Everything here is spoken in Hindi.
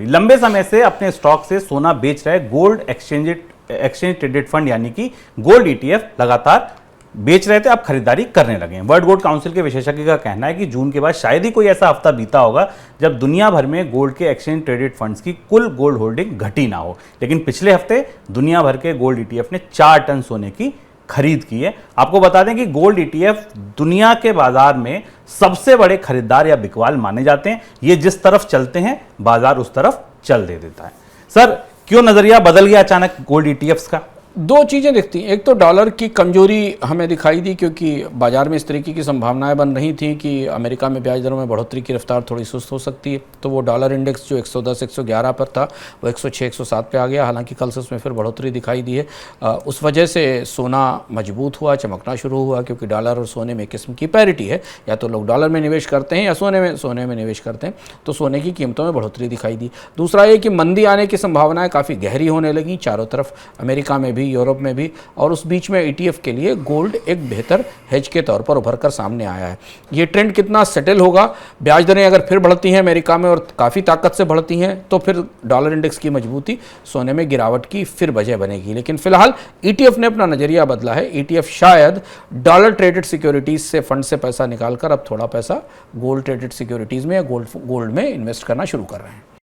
लंबे समय से अपने स्टॉक से सोना बेच रहे गोल्ड एक्सचेंज ट्रेडेड फंड यानी कि गोल्ड ईटीएफ लगातार बेच रहे थे, अब खरीदारी करने लगे हैं। वर्ल्ड गोल्ड काउंसिल के विशेषज्ञ का कहना है कि जून के बाद शायद ही कोई ऐसा हफ्ता बीता होगा जब दुनिया भर में गोल्ड के एक्सचेंज ट्रेडेड फंड्स की कुल गोल्ड होल्डिंग घटी ना हो। लेकिन पिछले हफ्ते दुनिया भर के गोल्ड ईटीएफ ने 4 टन सोने की खरीद की है। आपको बता दें कि गोल्ड ईटीएफ दुनिया के बाजार में सबसे बड़े खरीदार या बिकवाल माने जाते हैं। ये जिस तरफ चलते हैं बाजार उस तरफ चल दे देता है। सर, क्यों नजरिया बदल गया अचानक गोल्ड ईटीएफ्स का? दो चीज़ें दिखती हैं। एक तो डॉलर की कमजोरी हमें दिखाई दी, क्योंकि बाजार में इस तरीके की संभावनाएं बन रही थी कि अमेरिका में ब्याज दरों में बढ़ोतरी की रफ्तार थोड़ी सुस्त हो सकती है। तो वो डॉलर इंडेक्स जो 110 111 पर था वो 106 107 पे आ गया। हालांकि कल से उसमें फिर बढ़ोतरी दिखाई दी है। उस वजह से सोना मजबूत हुआ, चमकना शुरू हुआ, क्योंकि डॉलर और सोने में एक किस्म की पैरिटी है। या तो लोग डॉलर में निवेश करते हैं या सोने में निवेश करते हैं। तो सोने की कीमतों में बढ़ोतरी दिखाई दी। दूसरा ये कि मंदी आने की संभावनाएँ काफ़ी गहरी होने लगी चारों तरफ, अमेरिका में भी, यूरोप में भी। और उस बीच में ईटीएफ के लिए गोल्ड एक बेहतर हेज के तौर पर उभर कर सामने आया है। ये ट्रेंड कितना सेटल होगा, ब्याज दरें अगर फिर बढ़ती हैं अमेरिका में और काफ़ी ताकत से बढ़ती हैं तो फिर डॉलर इंडेक्स की मजबूती सोने में गिरावट की फिर वजह बनेगी। लेकिन फिलहाल ईटीएफ ने अपना नजरिया बदला है। ईटीएफ शायद डॉलर ट्रेडेड सिक्योरिटीज से फंड से पैसा निकालकर अब थोड़ा पैसा गोल्ड ट्रेडेड सिक्योरिटीज में या गोल्ड में इन्वेस्ट करना शुरू कर रहे हैं।